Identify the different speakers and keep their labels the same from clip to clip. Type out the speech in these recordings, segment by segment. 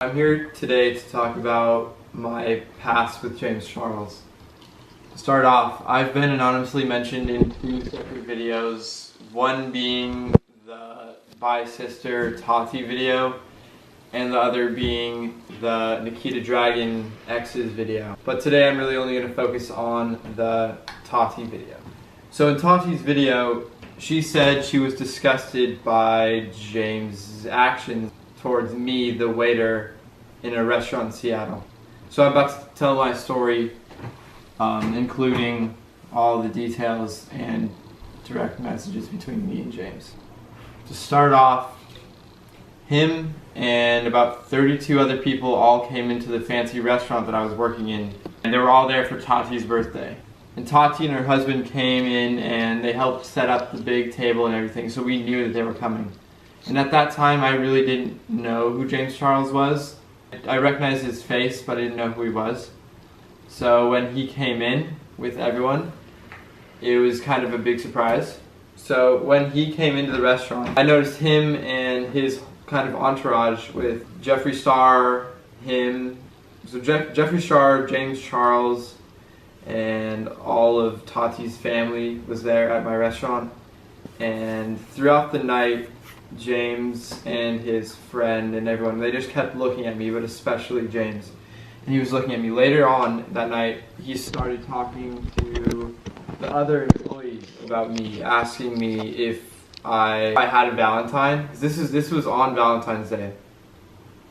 Speaker 1: I'm here today to talk about my past with James Charles. To start off, I've been anonymously mentioned in 2 separate videos, one being the Bye Sister Tati video, and the other being the Nikita Dragon X's video. But today I'm really only going to focus on the Tati video. So in Tati's video, she said she was disgusted by James' actions towards me, the waiter, in a restaurant in Seattle. So I'm about to tell my story, including all the details and direct messages between me and James. To start off, him and about 32 other people all came into the fancy restaurant that I was working in, and they were all there for Tati's birthday. And Tati and her husband came in and they helped set up the big table and everything, so we knew that they were coming. And at that time I really didn't know who James Charles was. I recognized his face, but I didn't know who he was. So when he came in with everyone, it was kind of a big surprise. So when he came into the restaurant, I noticed him and his kind of entourage with Jeffree Star, him, so Jeffree Star, James Charles, and all of Tati's family was there at my restaurant. And throughout the night, James and his friend and everyone, they just kept looking at me, but especially James. And he was looking at me. Later on that night, he started talking to the other employees about me, asking me if I had a Valentine. This was on Valentine's Day.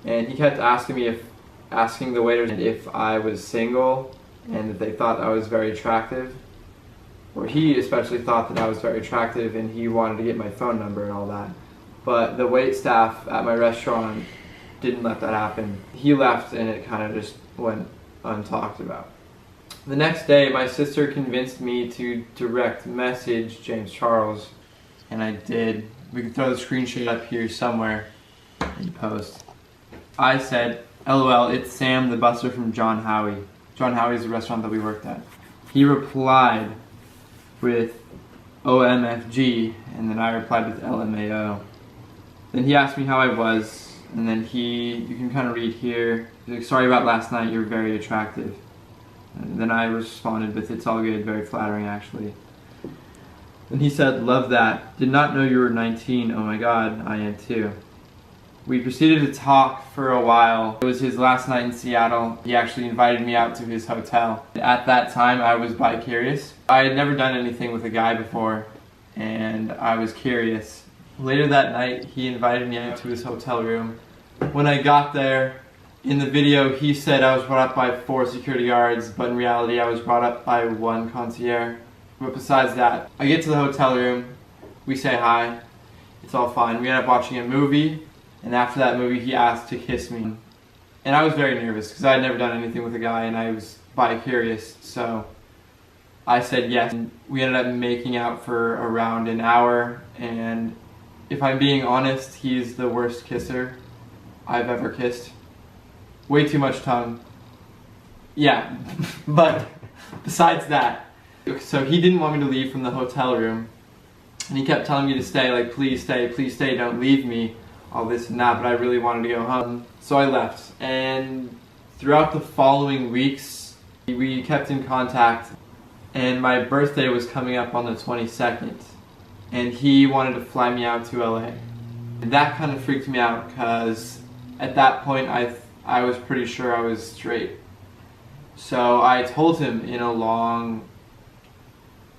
Speaker 1: And he kept asking the waiters if I was single and that they thought I was very attractive. Or he especially thought that I was very attractive and he wanted to get my phone number and all that. But the wait staff at my restaurant didn't let that happen. He left and it kind of just went untalked about. The next day, my sister convinced me to direct message James Charles, and I did. We can throw the screenshot up here somewhere in post. I said, "LOL, it's Sam, the busser from John Howie." John Howie's the restaurant that we worked at. He replied with OMFG, and then I replied with LMAO. Then he asked me how I was, and then you can kind of read here, he's like, "Sorry about last night, you're very attractive." And then I responded with, "It's all good," very flattering actually. Then he said, "Love that. Did not know you were 19, oh my god, I am too." We proceeded to talk for a while. It was his last night in Seattle. He actually invited me out to his hotel. At that time, I was bi-curious. I had never done anything with a guy before, and I was curious. Later that night, he invited me out to his hotel room. When I got there, in the video, he said I was brought up by 4 security guards, but in reality, I was brought up by 1 concierge. But besides that, I get to the hotel room, we say hi, it's all fine. We end up watching a movie, and after that movie, he asked to kiss me. And I was very nervous, because I had never done anything with a guy, and I was bi-curious, so I said yes. And we ended up making out for around an hour, and if I'm being honest, he's the worst kisser I've ever kissed. Way too much tongue. Yeah, but besides that, so he didn't want me to leave from the hotel room, and he kept telling me to stay, like, please stay, don't leave me, all this and that, but I really wanted to go home. So I left, and throughout the following weeks, we kept in contact, and my birthday was coming up on the 22nd. And he wanted to fly me out to LA. And that kind of freaked me out because at that point I was pretty sure I was straight. So I told him in a long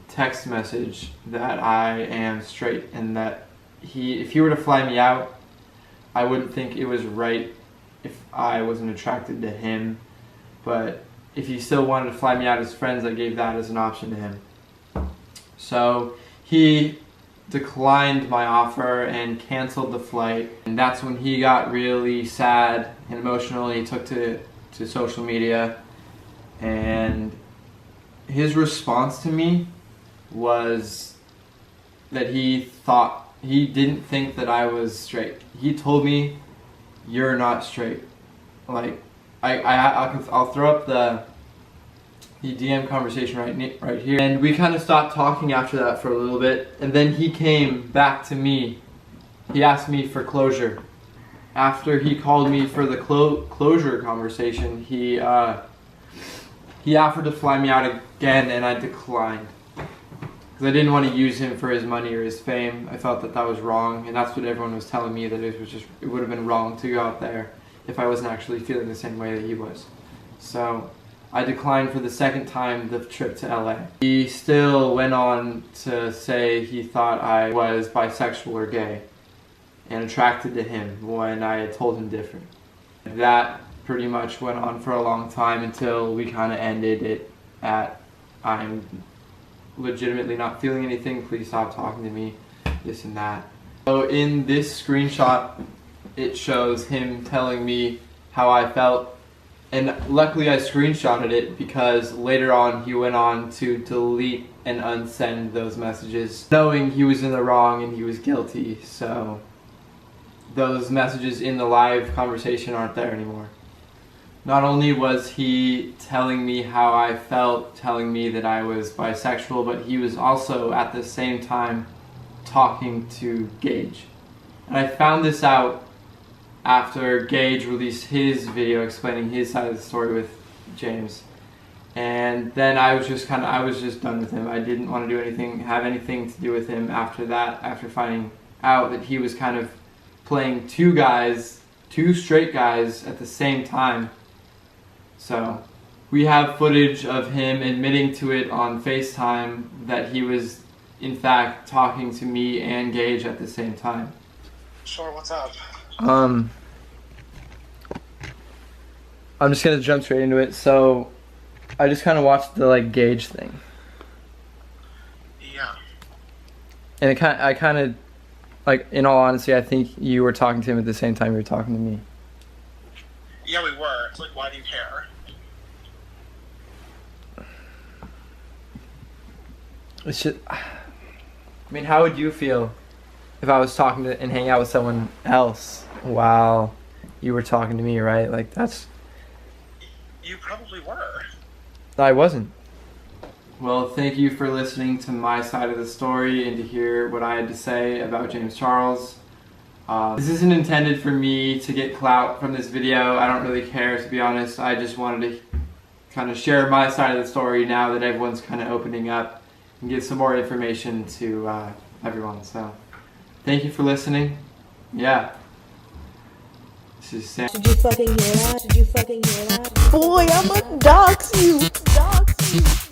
Speaker 1: text message that I am straight and that if he were to fly me out, I wouldn't think it was right if I wasn't attracted to him. But if he still wanted to fly me out as friends, I gave that as an option to him. So he declined my offer and canceled the flight, and that's when he got really sad and emotional. He took to social media, and his response to me was that he didn't think that I was straight. He told me, "You're not straight." Like, I'll throw up the DM conversation right here. And we kind of stopped talking after that for a little bit, and then he came back to me. He asked me for closure. after he called me for the closure conversation, he offered to fly me out again, and I declined. Because I didn't want to use him for his money or his fame. I felt that that was wrong, and that's what everyone was telling me, that it would have been wrong to go out there if I wasn't actually feeling the same way that he was. So I declined for the second time the trip to LA. He still went on to say he thought I was bisexual or gay and attracted to him when I had told him different. That pretty much went on for a long time until we kind of ended it at, I'm legitimately not feeling anything, please stop talking to me, this and that. So in this screenshot, it shows him telling me how I felt, and luckily I screenshotted it because later on he went on to delete and unsend those messages, knowing he was in the wrong and he was guilty. So those messages in the live conversation aren't there anymore. Not only was he telling me how I felt, telling me that I was bisexual, but he was also at the same time talking to Gage. And I found this out after Gage released his video explaining his side of the story with James. And then I was just done with him. I didn't want to do anything, have anything to do with him after that, after finding out that he was kind of playing two straight guys at the same time. So we have footage of him admitting to it on FaceTime that he was in fact talking to me and Gage at the same time.
Speaker 2: Sure, what's up?
Speaker 1: I'm just gonna jump straight into it. So I just kind of watched the Gage thing.
Speaker 2: Yeah.
Speaker 1: And I kind of in all honesty, I think you were talking to him at the same time you were talking to me.
Speaker 2: Yeah, we were. It's like, why do you care?
Speaker 1: It's just, I mean, how would you feel if I was talking to and hanging out with someone else while you were talking to me, right? Like, that's...
Speaker 2: You probably were.
Speaker 1: I wasn't. Well, thank you for listening to my side of the story and to hear what I had to say about James Charles. This isn't intended for me to get clout from this video. I don't really care, to be honest. I just wanted to kind of share my side of the story now that everyone's kind of opening up and give some more information to everyone. So, thank you for listening. Yeah. This is Sam.
Speaker 3: Did you fucking hear that? Did you fucking hear that? Boy, I'ma dox you. Dox you.